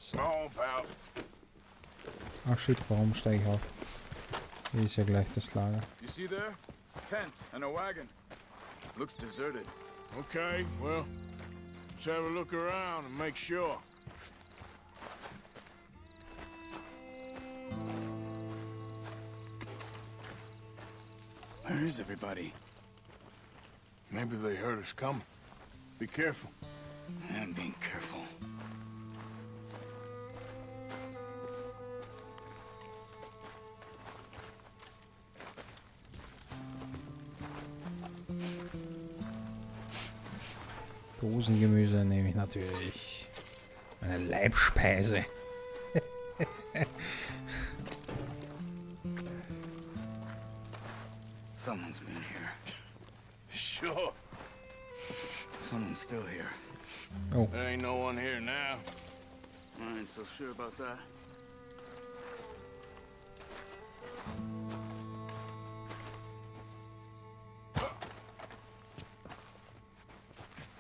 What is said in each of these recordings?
So. Oh, pal. Ach shit, warum steige ich auf? Hier ist ja gleich das Lager. You see there? Tents and a wagon. Looks deserted. Okay, well, let's have a look around and make sure. Where is everybody? Maybe they heard us coming. Be careful. I'm being careful. Dosengemüse nehme ich natürlich. Eine Leibspeise. Someone's been here. Sure. Someone's still here. Oh, There ain't no one here now. I ain't so sure about that.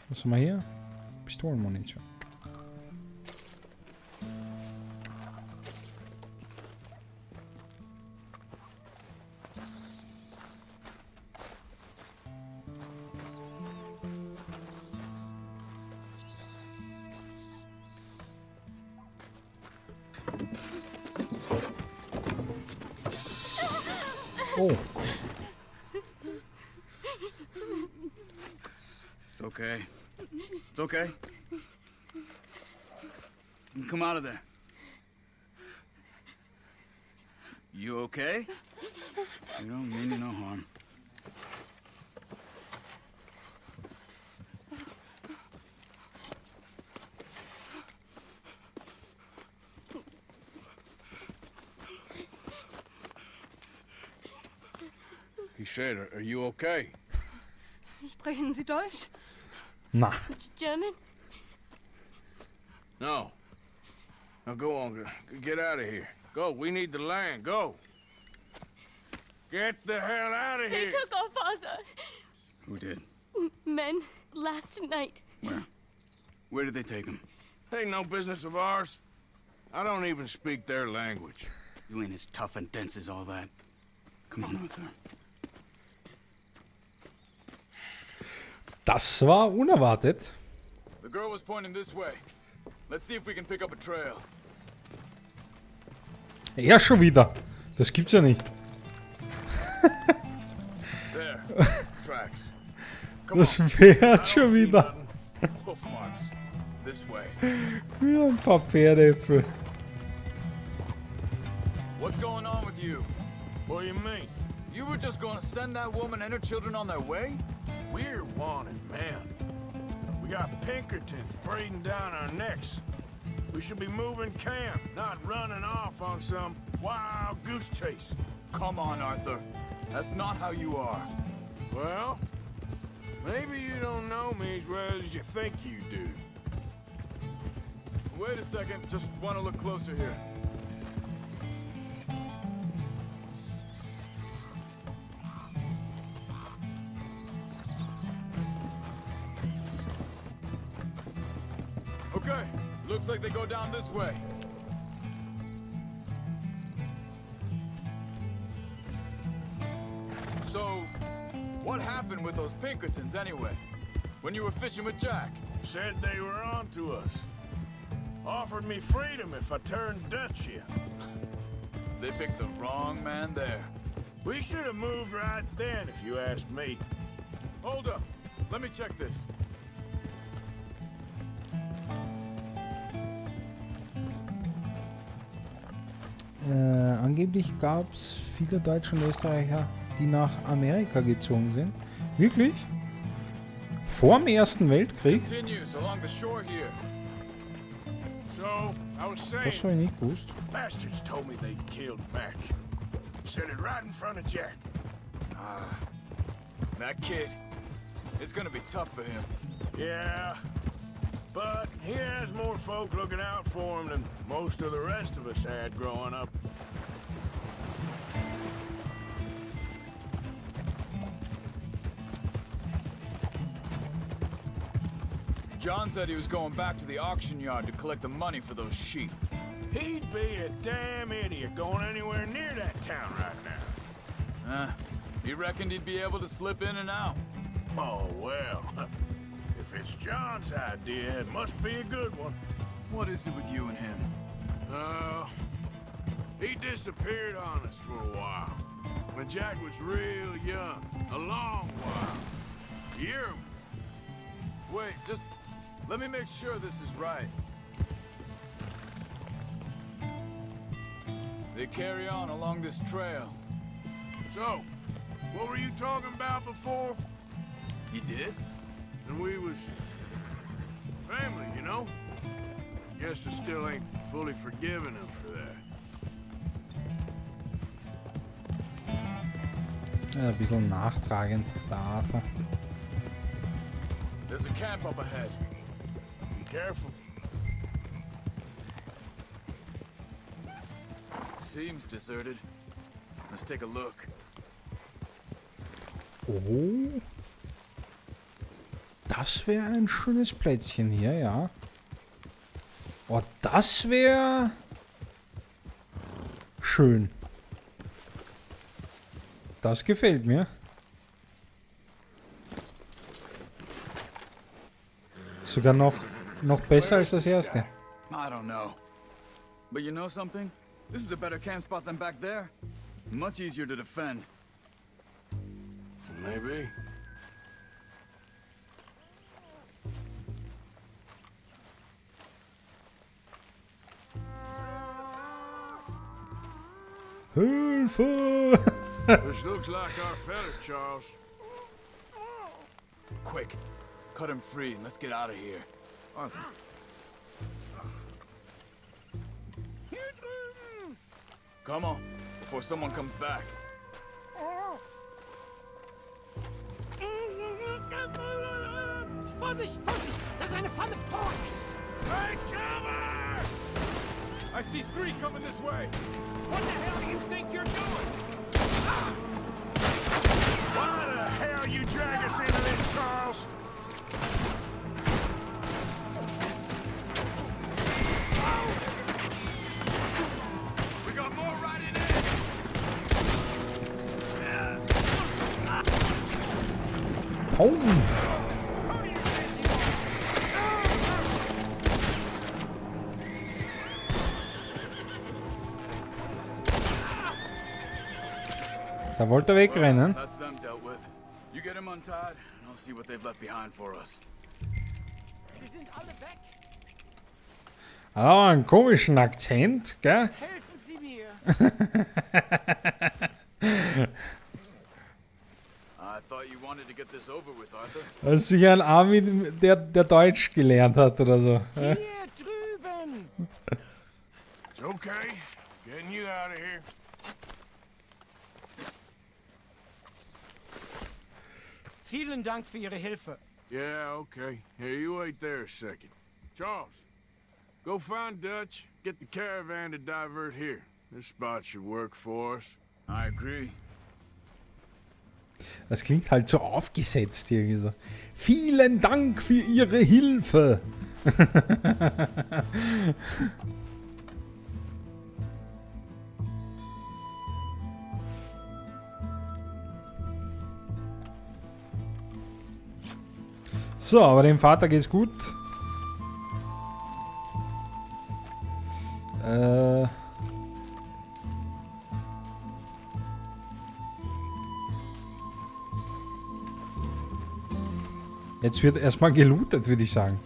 was haben wir hier? Pistolenmunition. Oh, It's okay. It's okay. You can come out of there. You okay? You don't mean you no harm. He said, are you okay? Sprechen Sie Deutsch? na. German? No. Now go on, get out of here. Go, we need the land, go. Get the hell out of They here. took our father. Who did? Men last night. Where? Where did they take him? Ain't no business of ours. I don't even speak their language. You ain't as tough and dense as all that. Come on, Arthur. Das war unerwartet. The girl was pointing this way. Let's see if we can pick up a trail. Ja, schon wieder. Das gibt's ja nicht. There. Tracks. Das fährt schon wieder. Hoof marks. This way. Wie ein paar Pferdäpfel. What's going on with you? What do you mean? You were just gonna send that woman and her children on their way? We're wanted, man. We got Pinkertons breathing down our necks. We should be moving camp, not running off on some wild goose chase. Come on, Arthur. That's not how you are. Well, maybe you don't know me as well as you think you do. Wait a second. Just want to look closer here. Okay. Looks like they go down this way. So, what happened with those Pinkertons anyway? When you were fishing with Jack? Said they were on to us. Offered me freedom if I turned Dutch here. They picked the wrong man there. We should have moved right then, if you ask me. Hold up. Let me check this. Angeblich gab es viele Deutsche und Österreicher, die nach Amerika gezogen sind. Wirklich? Vor dem Ersten Weltkrieg? Continues along the shore here. So, I was saying, Das habe ich nicht gewusst. bastards told me they'd killed Mac. Said it right in front of Jack. That kid, it's gonna be tough for him. Yeah, but he has more folk looking out for him than most of the rest of us had growing up. John said he was going back to the auction yard to collect the money for those sheep. He'd be a damn idiot going anywhere near that town right now. He reckoned he'd be able to slip in and out. Oh, well. If it's John's idea, it must be a good one. What is it with you and him? He disappeared on us for a while. When Jack was real young. A long while. A year. Wait, just let me make sure this is right. They carry on along this trail. So, what were you talking about before? He did? And we was family, you know? Guess I still ain't fully forgiven him for that. Ja, ein bisschen nachtragend, der Arthur. There's a camp up ahead. Be careful. Seems deserted. Let's take a look. Oh. Das wäre ein schönes Plätzchen hier, ja. Oh, das wäre schön. Das gefällt mir. Sogar noch besser als das erste. I don't know. But you know something? This is a better camp spot than back there. Much easier to defend. Maybe. Hilfe! This looks like our fella, Charles. Quick, cut him free and let's get out of here. Arthur. Come on, before someone comes back. Vorsicht, Vorsicht! Das ist eine Falle! Vorsicht! Hey, cover! I see 3 coming this way. What the hell do you think you're doing? Why the hell you drag us into this, Charles? We got more riding in. Oh. Da wollte er wegrennen. That's them dealt with. You get him untied, and I'll see what they've left behind for us. Sie sind alle weg! Ah, einen komischen Akzent, gell? Helfen Sie mir! I thought you wanted to get this over with, Arthur. Das ist sicher ein Armin, der Deutsch gelernt hat oder so. Hier drüben! It's okay. Getting you out of here. Vielen Dank für Ihre Hilfe. Yeah, okay. Here, you wait there a second. Charles, go find Dutch. Get the caravan to divert here. This spot should work for us. I agree. Das klingt halt so aufgesetzt irgendwie so. Vielen Dank für Ihre Hilfe. So, aber dem Vater geht's gut. Jetzt wird erstmal gelootet, würde ich sagen.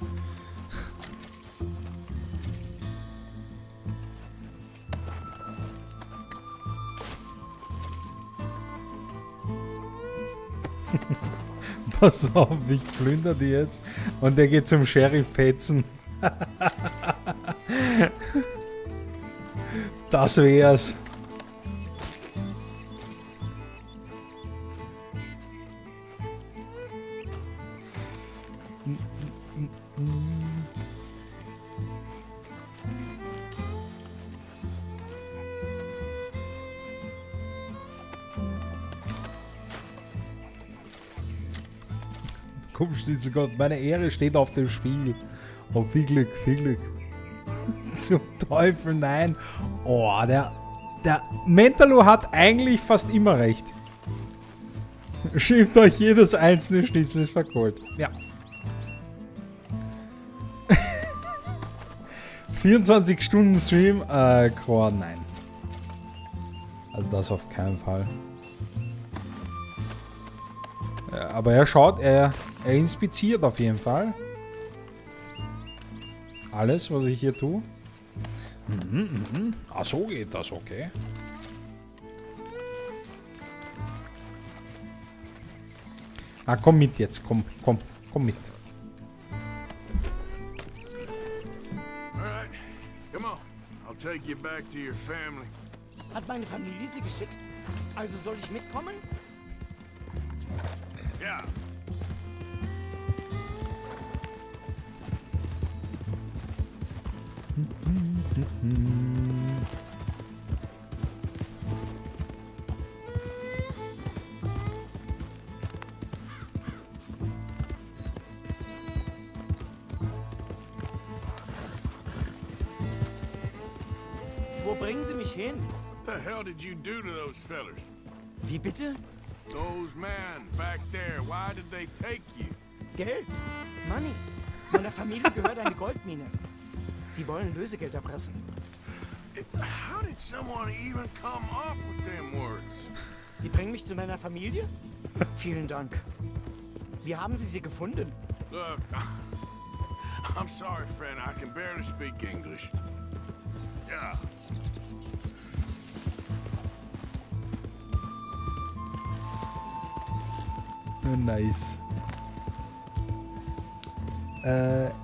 Pass auf, ich plündere die jetzt. Und der geht zum Sheriff petzen. Das wär's. Komm, Schnitzelgott, meine Ehre steht auf dem Spiel. Oh, viel Glück, viel Glück. Zum Teufel, nein. Oh, der Mentalo hat eigentlich fast immer recht. Schiebt euch jedes einzelne Schnitzel verkohlt. Ja. 24 Stunden Stream? Nein. Also das auf keinen Fall. Ja, aber er schaut, er inspiziert auf jeden Fall. Alles, was ich hier tue. Ah, so geht das, okay. Ah, komm mit jetzt, komm mit. All right, come on. I'll take you back to your family. Hat meine Familie sie geschickt? Also soll ich mitkommen? Ja. Wo bringen Sie mich hin? What the hell did you do to those fellers? Wie bitte? Those men back there, why did they take you? Geld. Money. Meiner Familie gehört eine Goldmine. Sie wollen Lösegeld erpressen. How did someone even come up with them words? Sie bringen mich zu meiner Familie? Vielen Dank. Wie haben Sie sie gefunden? Look, I'm sorry, friend. I can barely speak English. Yeah. Nice.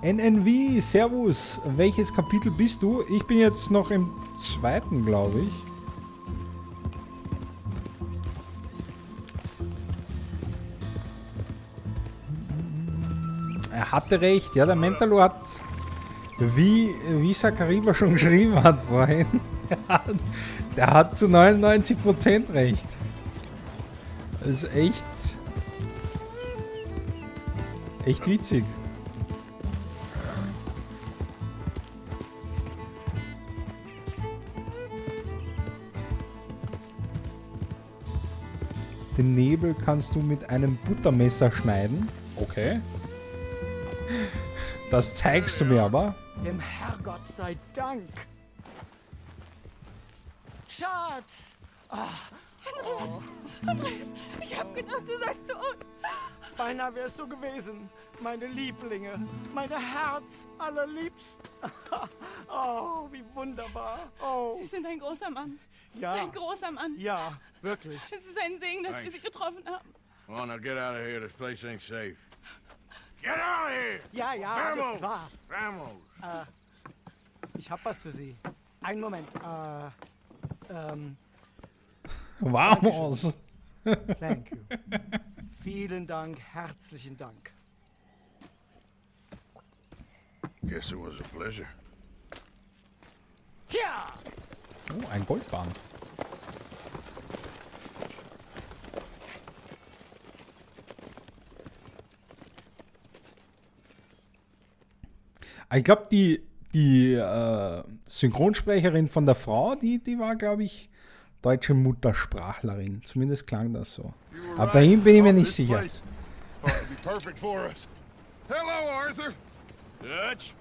NNV, Servus. Welches Kapitel bist du? Ich bin jetzt noch im 2., glaube ich. Er hatte recht, ja, der Mentalo hat, wie Sakariba schon geschrieben hat vorhin, der hat zu 99% recht. Das ist echt witzig. Den Nebel kannst du mit einem Buttermesser schneiden. Okay. Das zeigst du mir aber. Dem Herrgott sei Dank. Schatz! Andreas, ich hab gedacht, du seist tot. Beinahe wär's so gewesen. Meine Lieblinge. Meine Herz allerliebsten. Oh, wie wunderbar. Oh. Sie sind ein großer Mann. Ja. Ein großer Mann. Ja, wirklich. Es ist ein Segen, dass wir Sie getroffen haben. Well, now get out of here. This place ain't safe. Get out of here! Ja, ja, alles klar. Vamos! Ich hab was für Sie. Einen Moment. Vamos! Thank you. Vielen Dank, herzlichen Dank. Guess it was a pleasure. Ja! Oh, ein Goldbahn. Ich glaube, die Synchronsprecherin von der Frau, die war, glaube ich, deutsche Muttersprachlerin. Zumindest klang das so. Aber bei ihm bin ich mir nicht sicher. Hello, Arthur. Dutch.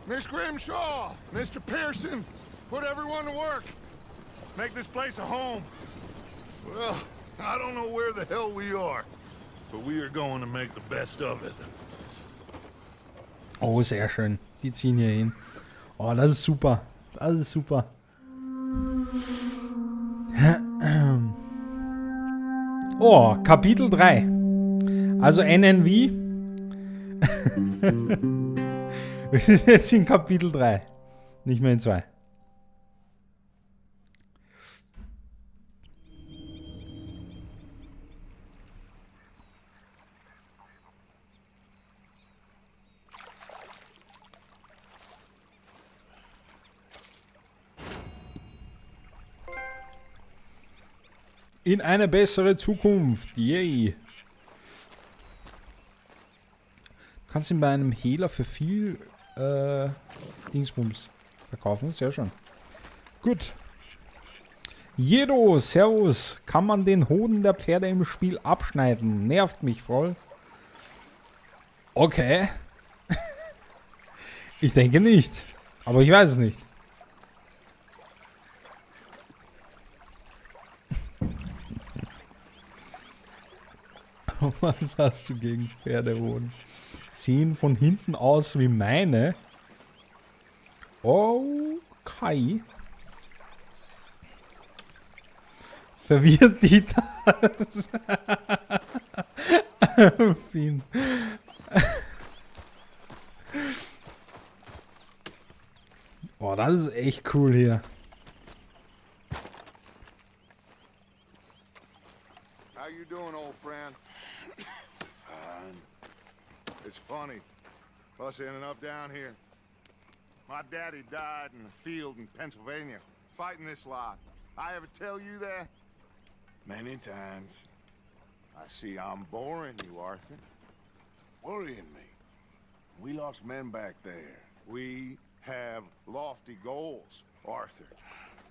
Miss Grimshaw, Mr. Pearson, put everyone to work. Make this place a home. Well, I don't know where the hell we are, but we are going to make the best of it. Oh, sehr schön. Die ziehen hier hin. Oh, das ist super. Das ist super. Oh, Kapitel 3. Also NNV. Wir sind jetzt in Kapitel 3. Nicht mehr in 2. In eine bessere Zukunft. Yay. Du kannst ihn bei einem Hehler für viel Dingsbums verkaufen. Sehr schön. Gut. Jedo, servus. Kann man den Hoden der Pferde im Spiel abschneiden? Nervt mich voll. Okay. Ich denke nicht. Aber ich weiß es nicht. Was hast du gegen Pferdehoden? Sehen von hinten aus wie meine. Okay. Verwirrt die das? Fien. Oh, das ist echt cool hier. How you doing, old friend? Fine. It's funny, us ending up down here. My daddy died in the field in Pennsylvania, fighting this lot. I ever tell you that? Many times. I see I'm boring you, Arthur. Worrying me. We lost men back there. We have lofty goals, Arthur.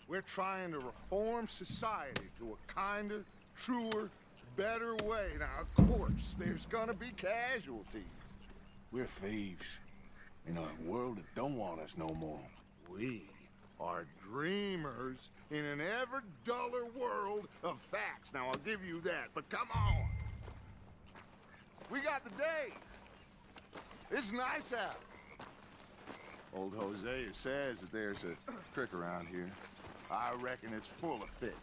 We're trying to reform society to a kinder, truer, better way. Now, of course, there's gonna be casualties. We're thieves. In a world that don't want us no more. We are dreamers in an ever duller world of facts. Now, I'll give you that, but come on. We got the day. It's nice out. Old Hosea says that there's a creek around here. I reckon it's full of fish.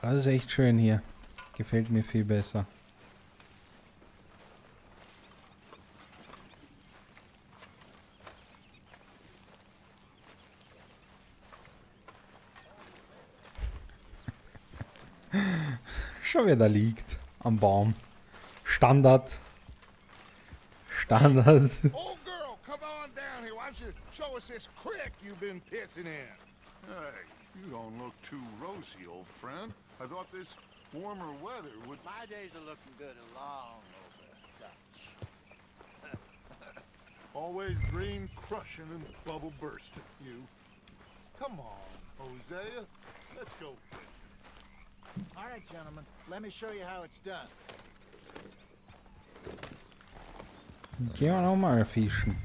Das ist echt schön hier. Gefällt mir viel besser. Schau, wer da liegt. Am Baum. Standard. Standard. Old girl, come on down here. Why don't you show us this creek you've been pissing in? Hey, you don't look too rosy, old friend. I thought this warmer weather would... My days are looking good along over Dutch. Always green crushing and bubble bursting, you. Come on, Hosea. Let's go fishing. All right, gentlemen, let me show you how it's done. Gehen wir noch mal fischen.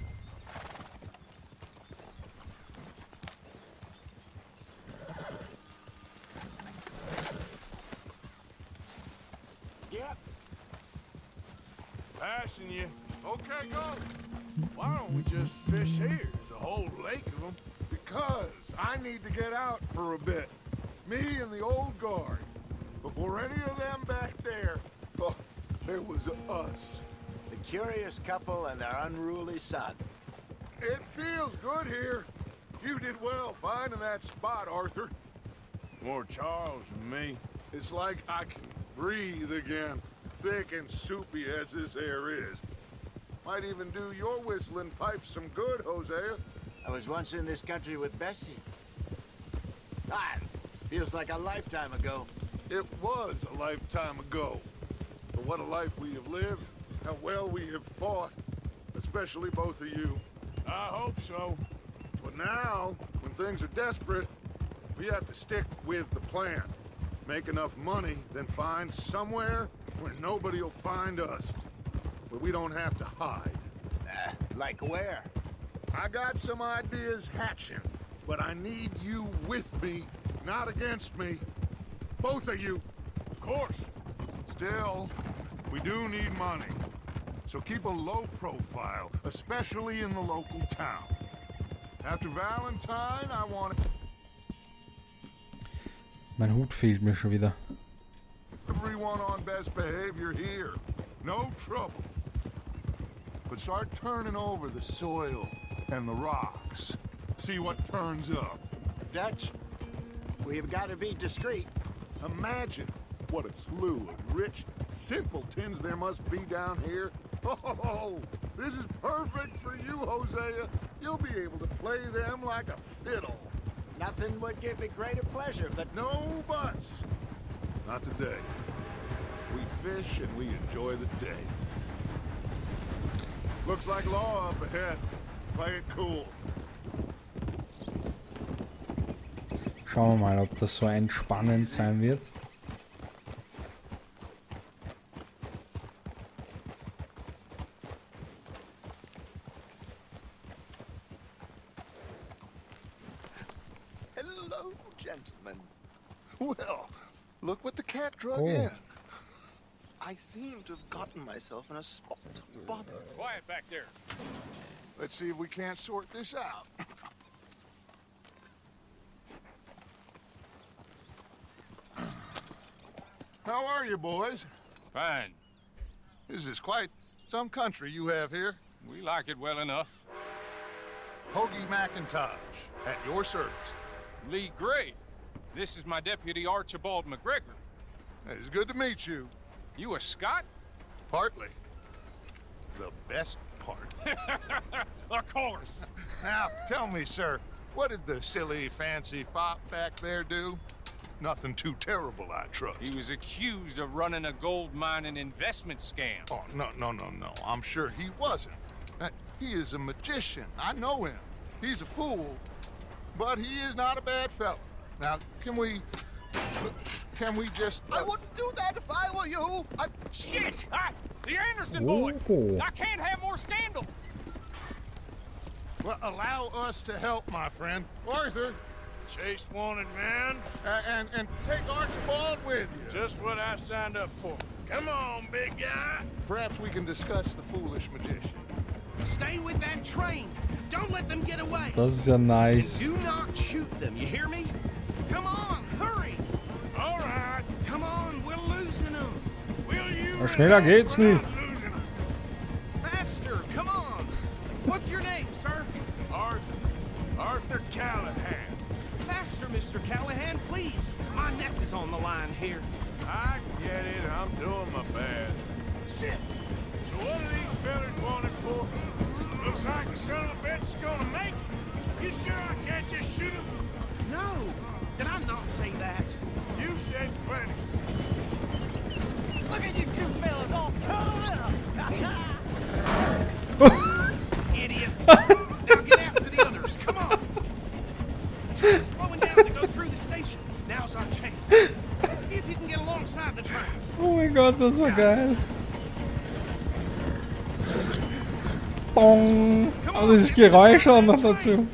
Yep. Passing you. Okay, go. Why don't we just fish here? There's a whole lake of them. Because I need to get out for a bit. Me and the old guard. Before any of them back there, oh, there was us. The curious couple and their unruly son. It feels good here. You did well finding that spot, Arthur. More Charles than me. It's like I can breathe again, thick and soupy as this air is. Might even do your whistling pipes some good, Hosea. I was once in this country with Bessie. Ah, feels like a lifetime ago. It was a lifetime ago. But what a life we have lived, how well we have fought, especially both of you. I hope so. But now, when things are desperate, we have to stick with the plan. Make enough money, then find somewhere where nobody will find us. Where we don't have to hide. Like where? I got some ideas hatching, but I need you with me, not against me. Both of you. Of course. Still, we do need money. So keep a low profile, especially in the local town. After Valentine, I want Mein Hut fehlt mir schon wieder. everyone on best behavior here. No trouble. But start turning over the soil and the rocks. See what turns up. Dutch, we've got to be discreet. Imagine what a slew of rich simpletons there must be down here. Oh, this is perfect for you, Hosea. You'll be able to play them like a fiddle. Nothing would give me greater pleasure, but No buts. Not today. We fish and we enjoy the day. Looks like law up ahead. Play it cool. Schauen wir mal, ob das so entspannend sein wird. Hello, gentlemen. Well, look what the cat drug Oh. in. I seem to have gotten myself in a spot of bother. Quiet back there. Let's see if we can't sort this out. How are you, boys? Fine. This is quite some country you have here. We like it well enough. Hoagie McIntosh, at your service. Lee Gray. This is my deputy Archibald McGregor. It's good to meet you. You a Scot? Partly. The best part. Of course. Now, tell me, sir, what did the silly, fancy fop back there do? Nothing too terrible, I trust. He was accused of running a gold mining investment scam. Oh, no. I'm sure he wasn't. He is a magician. I know him. He's a fool, but he is not a bad fellow. Now, can we just... I wouldn't do that if I were you. Shit! The Anderson boys! Oh. I can't have more scandal! Well, allow us to help, my friend. Arthur, Chase wanted, man. and take Archibald with you. Just what I signed up for. Come on, big guy. Perhaps we can discuss the foolish magician. Stay with that train. Don't let them get away. Das ist ja nice. Do not shoot them, you hear me? Come on, hurry. All right. Come on, we're losing them. Will you... Ja, schneller geht's nicht. Losing 'em. Faster, come on. What's your name, sir? Arthur Callahan. Faster, Mr. Callahan, please. My neck is on the line here. I get it. I'm doing my best. Shit. So what are these fellas wanted for? Looks like the son of a bitch is gonna make it. You sure I can't just shoot him? No, did I not say that? You've said plenty. Look at you two fellas all cuddled up. Idiot. Now get after the others, come on. Try slowing down to go through the station. Now's our chance. See if you can get alongside the train. Oh mein Gott, das war geil. Dong. Und das Geräusch auch noch dazu.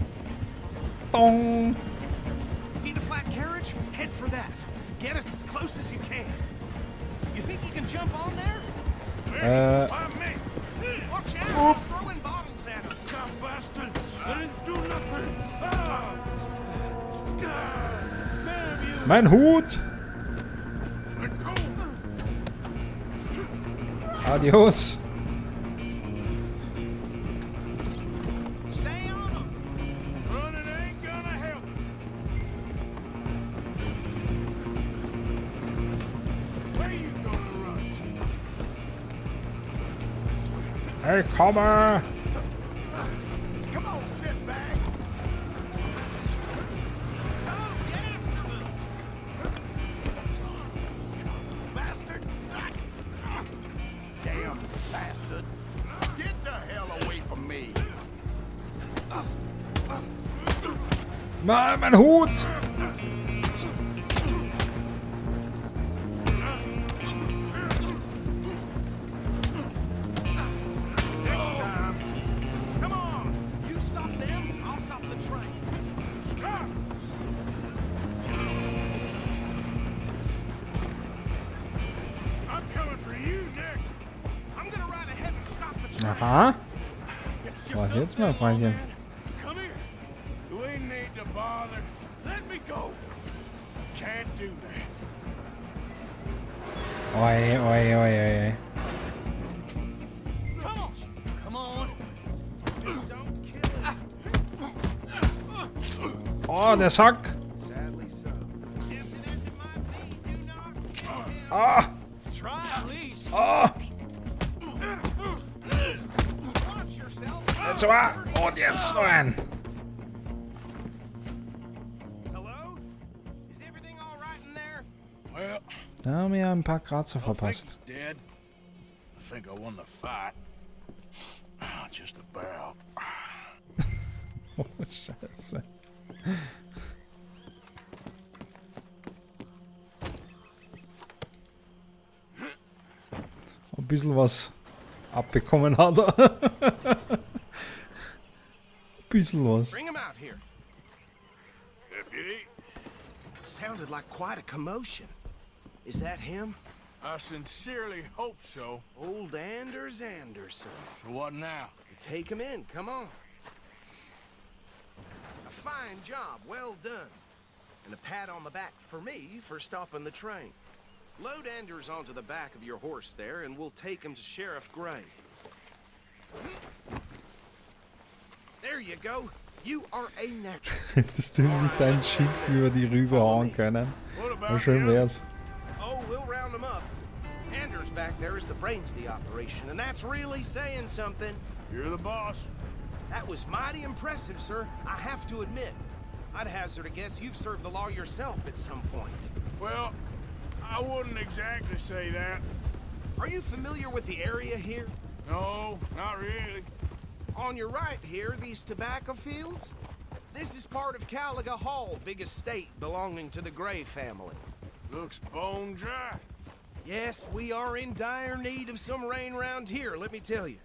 Dong. See the flat carriage? Head for that. Get us as close as you can. You think you can jump on there? By me. Watch out! He's throwing bottles at us. Stop, bastard. I didn't do nothing. Damn you. Mein Hut. Let go. Adios. Stay on them. Running ain't gonna help. Where you gonna run to? Ich komme. Come on, sit back. Bastard. Damn bastard. Get the hell away from me. Mein Hut. Next time. Come on. You stop them, I'll stop the train. Stop. I'm coming for you next. I'm gonna ride ahead and stop the train. Aha. It's just Was so jetzt, mein simple, Freundchen? man. Come here. We ain't need to bother. Let me go. Can't do that. Oi, oi, oi, oi. Come on. Come on. Don't kill it. Oh, der Sack. Sadly so. Tempting as it might be, do not. Ah. Try at least. Ah. Watch yourself. Das war. Und jetzt noch ein. Da haben wir ja ein paar Kratzer I don't think verpasst. he's dead. I think I won the fight. Just about. Oh, Scheiße. Ein bisschen was abbekommen hat er. Ein bisschen was. Bring him out here. Deputy, Sounded like quite a commotion. Is that him? I sincerely hope so. Old Anders Anderson. So what now? Take him in, come on. A fine job, well done. And a pat on the back for me for stopping the train. Load Anders onto the back of your horse there, and we'll take him to Sheriff Gray. There you go. You are a natural. Hättest du nicht dein Schild über die Rübe hauen können? What Ja, about schön him? wär's. Oh, we'll round him up. Anders back there is the brains of the operation, and that's really saying something. You're the boss. That was mighty impressive, sir. I have to admit. I'd hazard a guess you've served the law yourself at some point. Well, I wouldn't exactly say that. Are you familiar with the area here? No, not really. On your right here, these tobacco fields? This is part of Caliga Hall, big estate belonging to the Gray family. Looks bone dry. Yes, we are in dire need of some rain round here, let me tell you.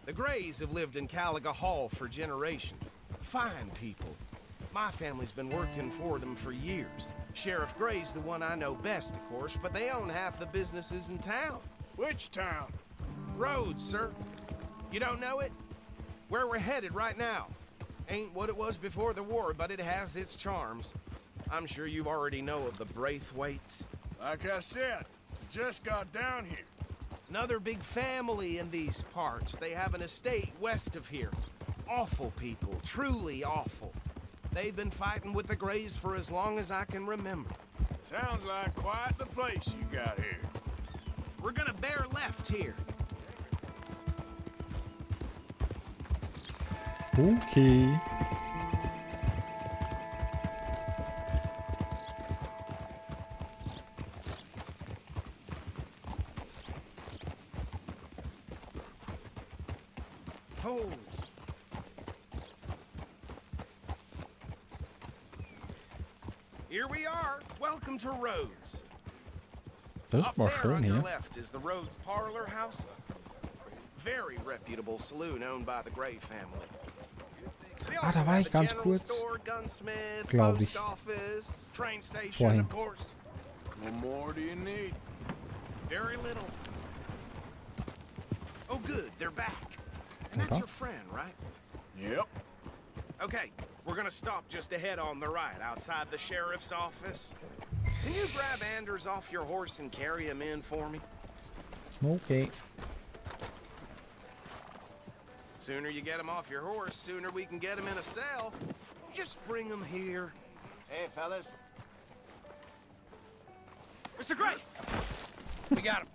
The Grays have lived in Caliga Hall for generations. Fine people. My family's been working for them for years. Sheriff Gray's the one I know best, of course, but they own half the businesses in town. Which town? Rhodes, sir. You don't know it? Where we're headed right now. Ain't what it was before the war, but it has its charms. I'm sure you already know of the Braithwaites. Like I said, just got down here. Another big family in these parts. They have an estate west of here. Awful people, truly awful. They've been fighting with the Grays for as long as I can remember. Sounds like quite the place you got here. We're gonna bear left here. Okay. Oh. Here we are. Welcome to Rhodes. Das ist Up mal there schön on your hier. left is the Rhodes Parlor House. Very reputable saloon owned by the Gray family. We Ah, also da war have ich a ganz general kurz. store, gunsmith, Glaub post ich. office, train station, Vorhin. of course. What more do you need? Very little. Oh, good, they're back. And that's Okay. your friend, right? Yep. Okay, we're gonna stop just ahead on the right, outside the sheriff's office. Can you grab Anders off your horse and carry him in for me? Okay. Sooner you get him off your horse, sooner we can get him in a cell. Just bring him here. Hey, fellas. Mr. Gray! We got him.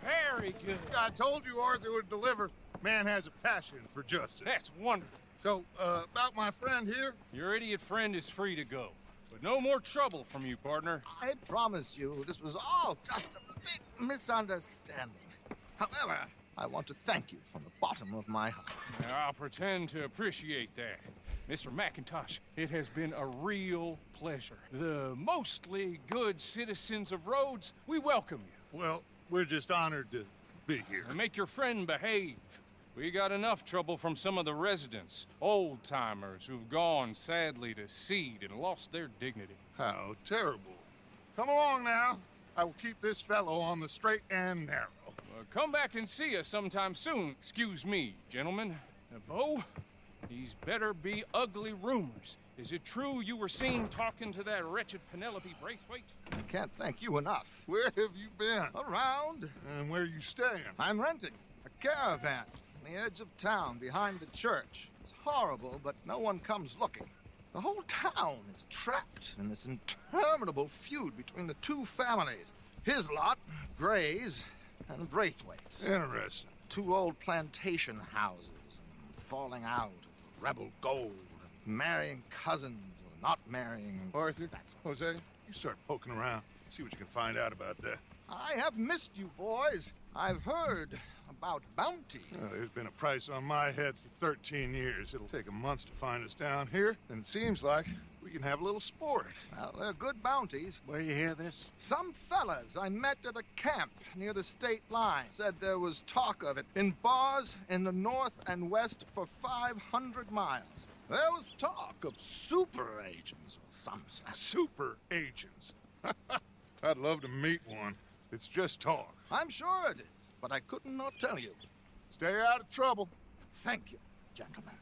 Very good. I told you Arthur would deliver. Man has a passion for justice. That's wonderful. So, about my friend here? Your idiot friend is free to go. But no more trouble from you, partner. I promise you, this was all just a big misunderstanding. However, I want to thank you from the bottom of my heart. I'll pretend to appreciate that. Mr. McIntosh, it has been a real pleasure. The mostly good citizens of Rhodes, we welcome you. Well, we're just honored to be here. And make your friend behave. We got enough trouble from some of the residents, old-timers who've gone, sadly, to seed and lost their dignity. How terrible. Come along now. I will keep this fellow on the straight and narrow. Come back and see us sometime soon. Excuse me, gentlemen. Bo, these better be ugly rumors. Is it true you were seen talking to that wretched Penelope Braithwaite? I can't thank you enough. Where have you been? Around, And where you staying? I'm renting a caravan on the edge of town behind the church. It's horrible, but no one comes looking. The whole town is trapped in this interminable feud between the two families. His lot, Gray's, and Braithwaite's. Interesting. Two old plantation houses, and falling out of rebel gold, and marrying cousins or not marrying. Arthur, That's all. Jose, you start poking around. See what you can find out about that. I have missed you, boys. I've heard about bounty. There's been a price on my head for 13 years. It'll take a month to find us down here, and it seems like we can have a little sport. Well, they're good bounties. Where you hear this? Some fellas I met at a camp near the state line said there was talk of it in bars in the north and west for 500 miles. There was talk of super agents or some such. Super agents. I'd love to meet one. It's just talk. I'm sure it is, but I couldn't not tell you. Stay out of trouble. Thank you, gentlemen.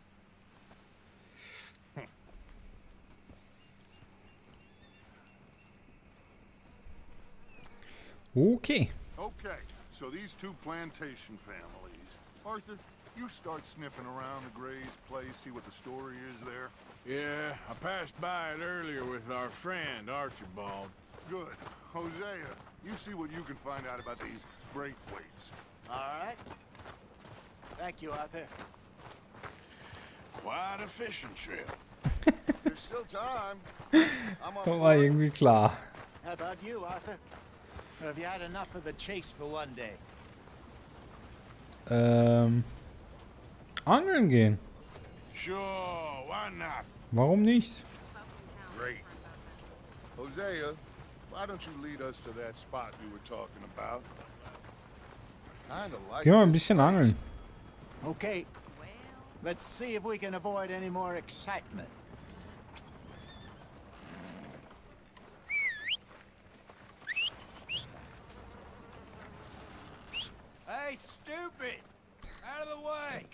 Okay. Okay, so these two plantation families. Arthur, you start sniffing around the Gray's place, see what the story is there. Yeah, I passed by it earlier with our friend, Archibald. Good. Hosea, you see what you can find out about these Braithwaites. All right. Thank you, Arthur. Quite a fishing trip. There's still time. I'm on Das war irgendwie klar. How about you, Arthur? Or have you had enough of the chase for one day? Angeln gehen. Sure, why not? Warum nicht? Great. Hosea, why don't you lead us to that spot we were talking about? I kinda like Gehen wir ein this bisschen angeln. Okay. Let's see if we can avoid any more excitement. Hey, stupid! Out of the way!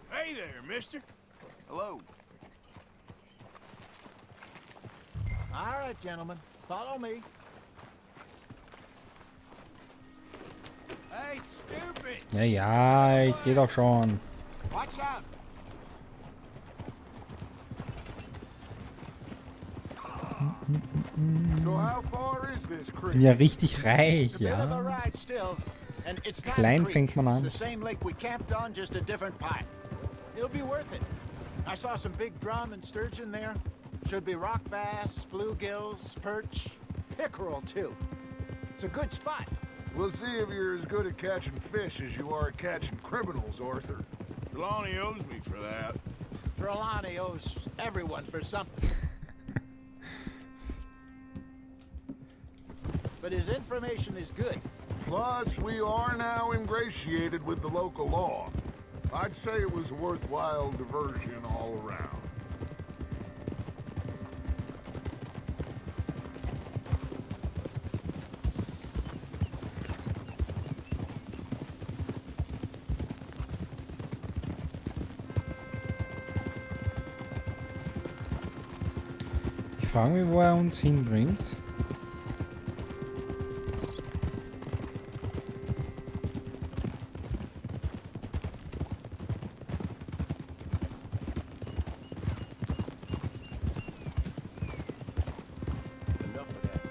Hey there, mister. Hello. All right, gentlemen. Follow me. Hey, stupid! Ja, ja, ich geh doch schon. Watch out! So how far is this creek? Bin ja richtig reich, It's a bit of a ja. ride still, and it's not Klein a creek. fängt man It's an. the same lake we camped on, just a different pipe. It'll be worth it. I saw some big drum and sturgeon there. Should be rock bass, bluegills, perch, pickerel too. It's a good spot. We'll see if you're as good at catching fish as you are at catching criminals, Arthur. Trelawney owes me for that. Trelawney owes everyone for something. But his information is good. Plus, we are now ingratiated with the local law. I'd say it was a worthwhile diversion all around. Ich frage mich, wo er uns hinbringt. Enough of that.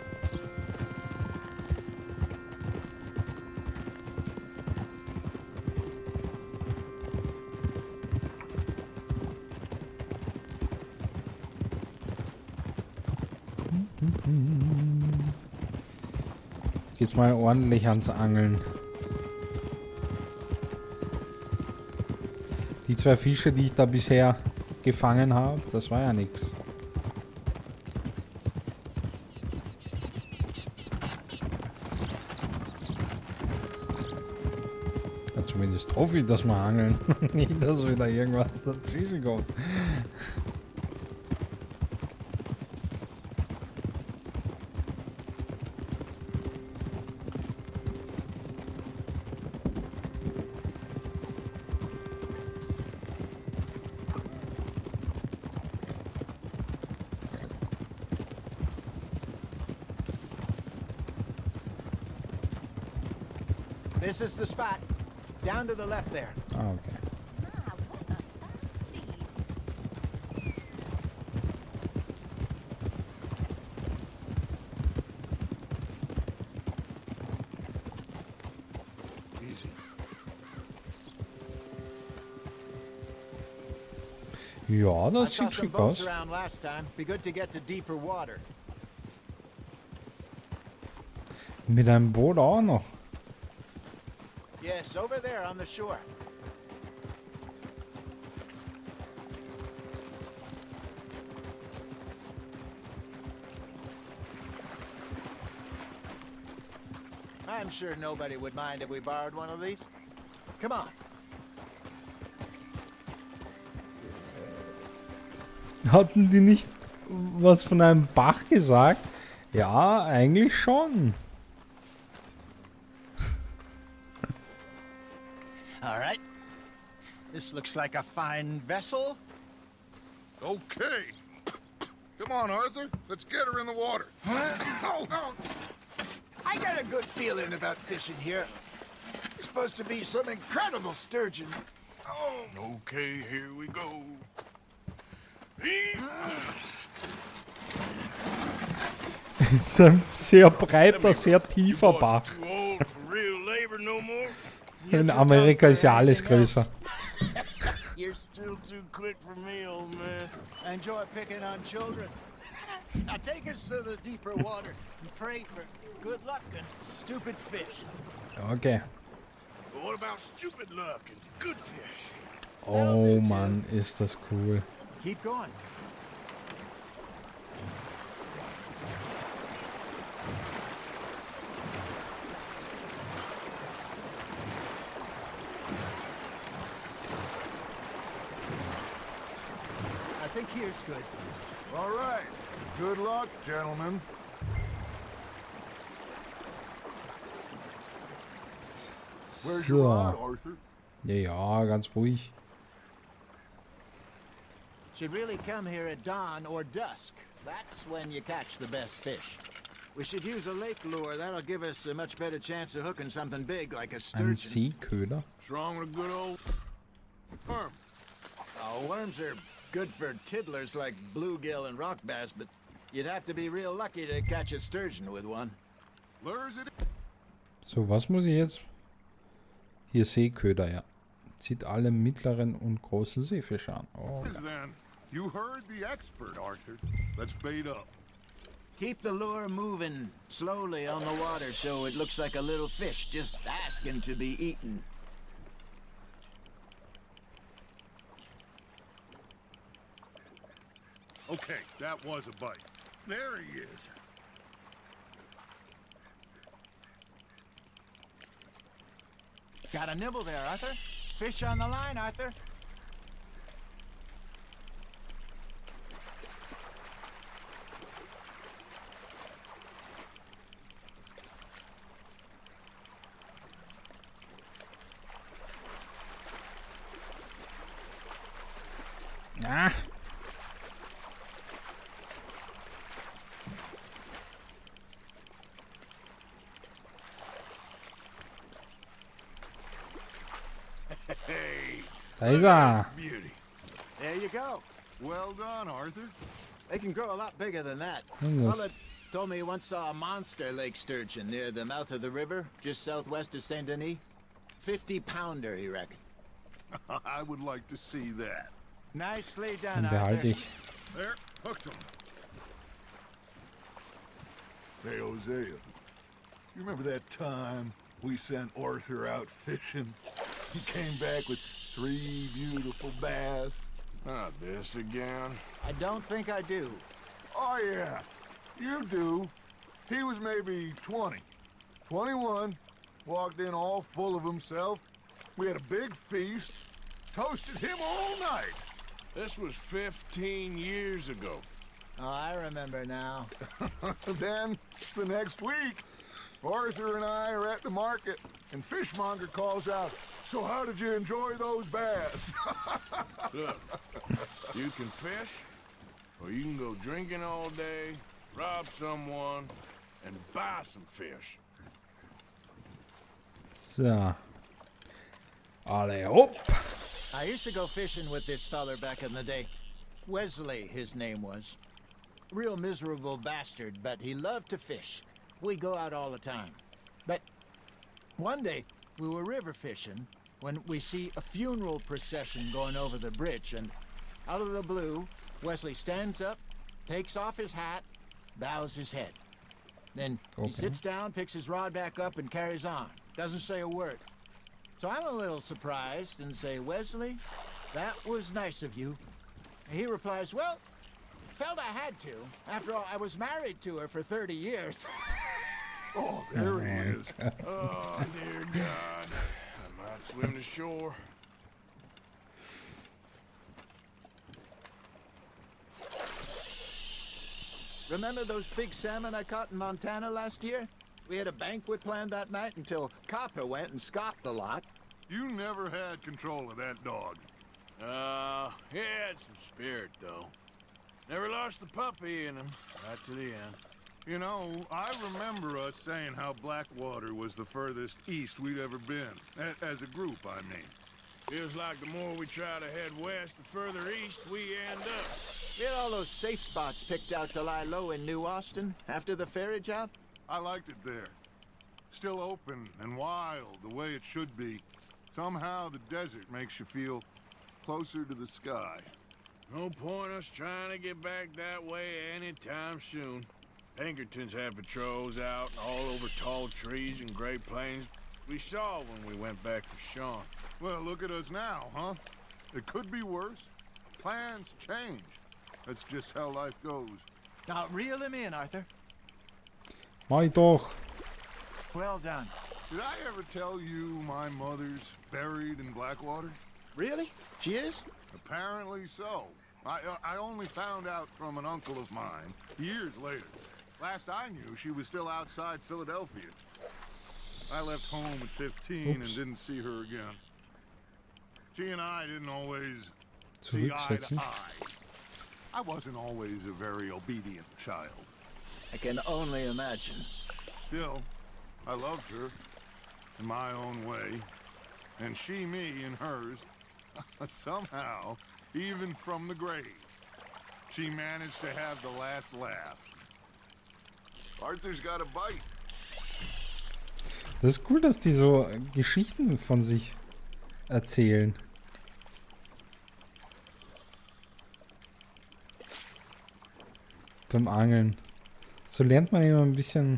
Jetzt geht's mal ordentlich ans Angeln. Die zwei Fische, die ich da bisher gefangen habe, das war ja nichts. Ja, zumindest hoffe ich, dass wir angeln. Nicht, dass wieder irgendwas dazwischen kommt. This is the spot. Down to the left there. Ah, okay. Ja, I das saw sieht some schick boats aus. around last time. Be good to get to deeper water. Mit einem Boot auch noch. Yes, over there on the shore. I'm sure nobody would mind if we borrowed one of these. Come on. Hatten die nicht was von einem Bach gesagt? Ja, eigentlich schon. All right. This looks like a fine vessel. Okay. Come on, Arthur. Let's get her in the water. Oh. I got a good feeling about fishing here. It's supposed to be some incredible sturgeon. Oh. Okay, here we go. Ist ein sehr breiter, sehr tiefer Bach. Too old for real labor no more. In Amerika ist ja alles größer. You're still too quick for me, old man. I enjoy picking on children. Now take us to the deeper water and pray for good luck and stupid fish. Okay. But what about stupid luck and good fish? Oh Mann, ist das cool. Keep going. I think here's good. All right. Good luck, gentlemen. Where's your rod, So. Arthur? Ja, ganz ruhig. Should really come here at dawn or dusk. That's when you catch the best fish. We should use a lake lure. That'll give us a much better chance of hooking something big like a Ein sturgeon. Seeköder. What's wrong with a good old worm? Oh, worms are good for tiddlers like bluegill and rock bass, but you'd have to be real lucky to catch a sturgeon with one. Lures it So, was muss ich jetzt? Hier Seeköder, ja. Zieht alle mittleren und großen Seefische an. Oh, in then. You heard the expert, Arthur. Let's bait up. Keep the lure moving slowly on the water so it looks like a little fish just asking to be eaten. Okay, that was a bite. There he is. Got a nibble there, Arthur. Fish on the line, Arthur. ah. Hey, Da ist er. beauty. There you go. Well done, Arthur. They can grow a lot bigger than that. Yes. Fella told me he once saw a monster lake sturgeon near the mouth of the river, just southwest of Saint Denis. 50-pounder, he reckoned. I would like to see that. Nicely done, Den behalte Arthur. ich. There, hooked him. Hey, Hosea. You remember that time we sent Arthur out fishing? He came back with 3 beautiful bass. Not this again. I don't think I do. Oh, yeah. You do. He was maybe 20. 21. Walked in all full of himself. We had a big feast. Toasted him all night. This was 15 years ago. Oh, I remember now. Then, the next week, Arthur and I are at the market, and Fishmonger calls out, "So how did you enjoy those bass?" Look, you can fish, or you can go drinking all day, rob someone, and buy some fish. So. Alle hopp. I used to go fishing with this feller back in the day. Wesley, his name was. Real miserable bastard, but he loved to fish. We'd go out all the time. But one day, we were river fishing when we see a funeral procession going over the bridge, and Out of the blue, Wesley stands up, takes off his hat, bows his head. Then he sits down, picks his rod back up, and carries on. Doesn't say a word. So I'm a little surprised and say, Wesley, that was nice of you. And he replies, well, felt I had to. After all, I was married to her for 30 years. Oh, there he is. Oh, dear God. I might swim to shore. Remember those big salmon I caught in Montana last year? We had a banquet planned that night until Copper went and scoffed a lot. You never had control of that dog. He had some spirit, though. Never lost the puppy in him, right to the end. You know, I remember us saying how Blackwater was the furthest east we'd ever been. As a group, I mean. Feels like the more we try to head west, the further east we end up. We had all those safe spots picked out to lie low in New Austin after the ferry job. I liked it there. Still open and wild, the way it should be. Somehow the desert makes you feel closer to the sky. No point us trying to get back that way anytime soon. Pinkertons had patrols out all over tall trees and Great Plains. We saw when we went back for Sean. Well, look at us now, huh? It could be worse. Plans change. That's just how life goes. Now reel him in, Arthur. Mach ich doch. Well done. Did I ever tell you my mother's buried in Blackwater? Really? She is? Apparently so. I only found out from an uncle of mine years later. Last I knew, she was still outside Philadelphia. I left home at 15 and didn't see her again. She and I didn't always see eye to eye. I wasn't always a very obedient child. I can only imagine. Still, I loved her in my own way, and she me in hers. Somehow, even from the grave, she managed to have the last laugh. Arthur's got a bite. Das ist cool, dass die so Geschichten von sich erzählen. Beim Angeln. So lernt man immer ein bisschen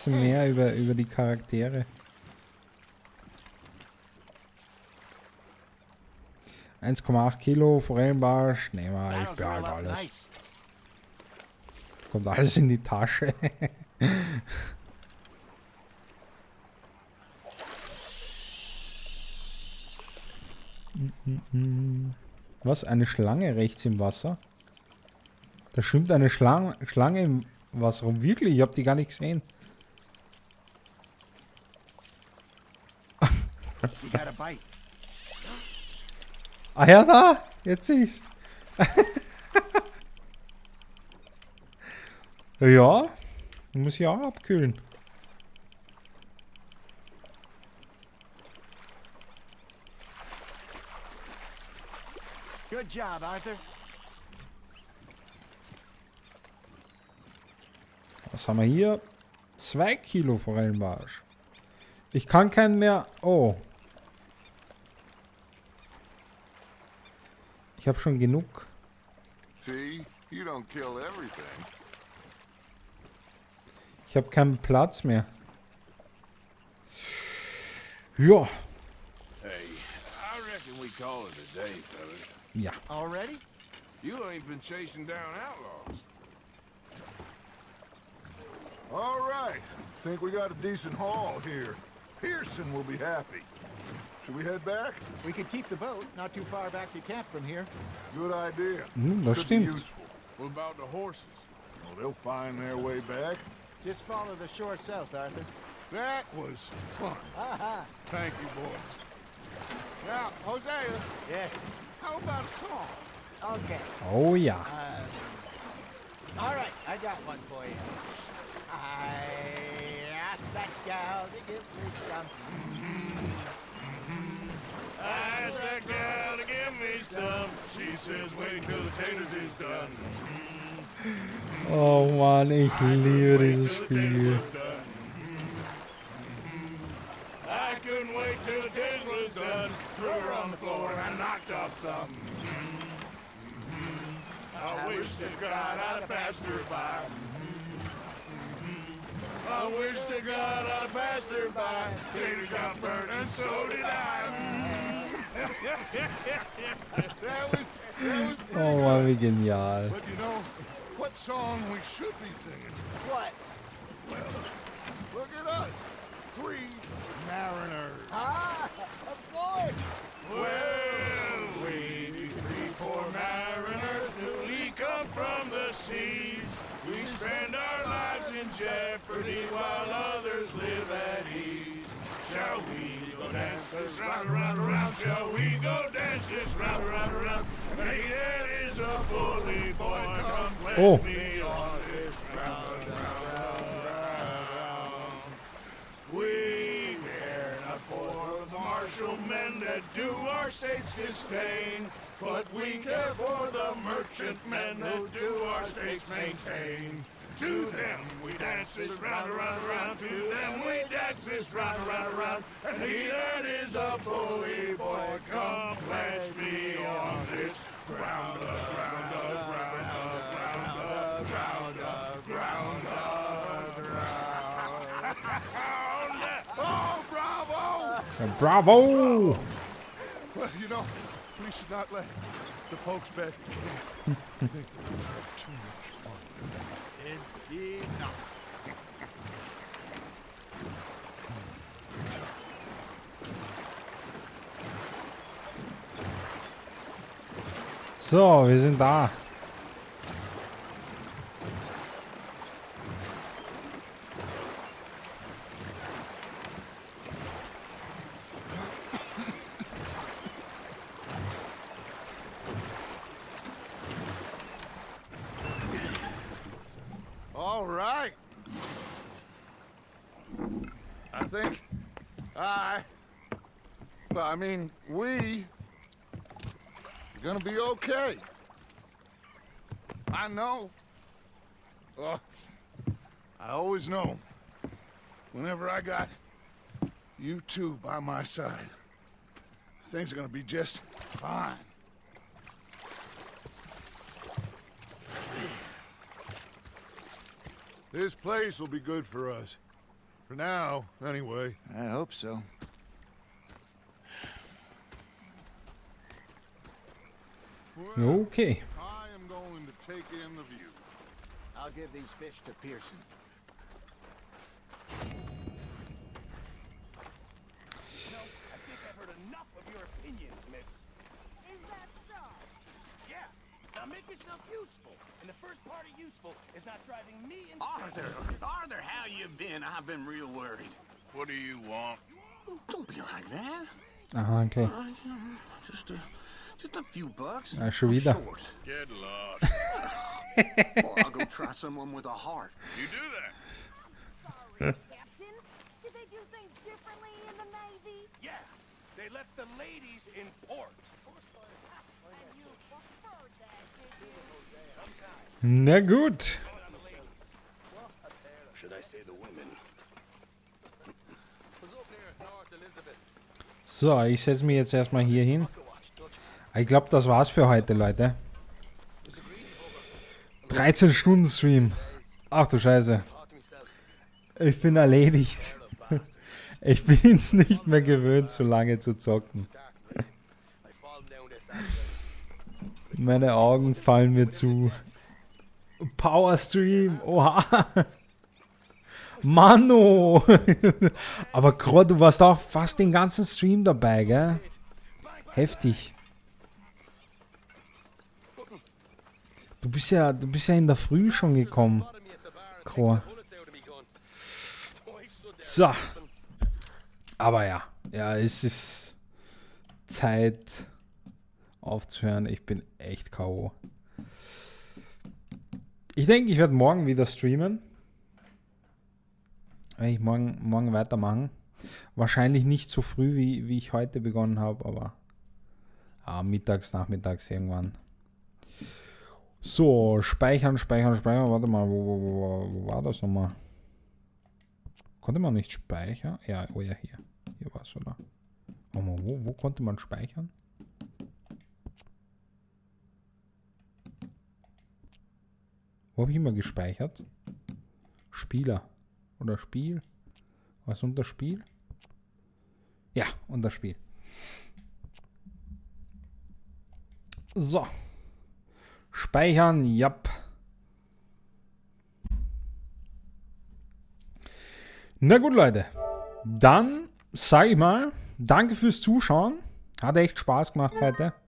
mehr über die Charaktere. 1,8 Kilo Forellenbarsch. Nehmen wir, ich behalte alles. Kommt alles in die Tasche. Was? Eine Schlange rechts im Wasser? Da schwimmt eine Schlange im Wasser rum. Wirklich? Ich hab die gar nicht gesehen. Ah ja, da! Jetzt sehe ich's. Ja, muss ich auch abkühlen. Good job, Arthur. Was haben wir hier? 2 Kilo Forellenbarsch. Ich kann keinen mehr... Oh. Ich habe schon genug. See, you don't kill everything. Ich habe keinen Platz mehr. Ja. Hey, I reckon we call it a day, fellas. Ja. Already? You ain't been chasing down outlaws. All right. Think we got a decent haul here. Pearson will be happy. Should we head back? We could keep the boat not too far back to camp from here. Good idea. Das Could be stimmt. useful. What about the horses? Well, they'll find their way back. Just follow the shore south, Arthur. That was fun. Aha. Thank you, boys. Now, Hosea, Yes. how about a song? Okay. Oh ja. All right, I got one for you. I asked that gal to give me some. I asked that gal to give me some. She says wait till the taters is done. Oh Mann, ich liebe dieses Spiel. I couldn't wait till the taters was done. Threw her on the floor and I knocked off some. I wish to God I'd passed her by. I wish to God I'd passed her by. Taters got burnt and so did I. That was Oh Mann, wie genial. But you know what song we should be singing? What? Well, look at us. 3 mariners. Ah, of course. Well, we 3 poor mariners newly come from the seas. We spend our lives in jeopardy while others live at ease. Shall we go dance this round, around, around? Shall we go dance this round, around, around? Hey, that is a bully boy. Come pledge me on this ground, round. We care not for the martial men that do our state's disdain, but we care for the merchant men that do our states maintain. To them we dance this round, around, around. To them we dance this round, around, around. And he that is a bully boy, come pledge me on this ground, ground, ground, ground, ground, ground, ground. Oh, bravo! Bravo! Well, you know, we should not let the folks back in camp think that we have too much fun. Indeed not. So, wir sind da. All right. I think I mean, we are gonna be okay. I know. I always know. Whenever I got you two by my side, things are gonna be just fine. This place will be good for us. For now, anyway. I hope so. Well, Okay. I am going to take in the view. I'll give these fish to Pearson. No, I think I've heard enough of your opinions, miss. Is that so? Yeah. Now make yourself useful. And the first part of useful is not driving me in. Arthur, how you been? I've been real worried. What do you want? Don't be like that. Aha, okay. Just a few bucks. Schon wieder. Short. Get lost. Or I'll go try someone with a heart. You do that. Sorry, Captain. Did they do things differently in the Navy? Yeah. They left the ladies in port. And you preferred that, did you? Na gut. Should I say the women? So, ich setze mich jetzt erstmal hier hin. Ich glaube, das war's für heute, Leute. 13 Stunden Stream. Ach du Scheiße. Ich bin erledigt. Ich bin's nicht mehr gewöhnt, so lange zu zocken. Meine Augen fallen mir zu. Power Stream. Oha. Mano! Aber Gro, du warst auch fast den ganzen Stream dabei, gell? Heftig. Du bist ja in der Früh schon gekommen, Gro. So. Aber ja, es ist Zeit aufzuhören. Ich bin echt K.O. Ich denke, ich werde morgen wieder streamen. Ich morgen weitermachen. Wahrscheinlich nicht so früh, wie ich heute begonnen habe, aber mittags, nachmittags irgendwann. So, speichern. Warte mal, wo war das nochmal? Konnte man nicht speichern? Ja, oh ja, hier. Hier war es, oder? Wo konnte man speichern? Wo habe ich immer gespeichert? Spieler. Oder Spiel? Was unter Spiel? Ja, unter Spiel. So. Speichern, japp. Na gut, Leute. Dann sage ich mal, danke fürs Zuschauen. Hat echt Spaß gemacht heute.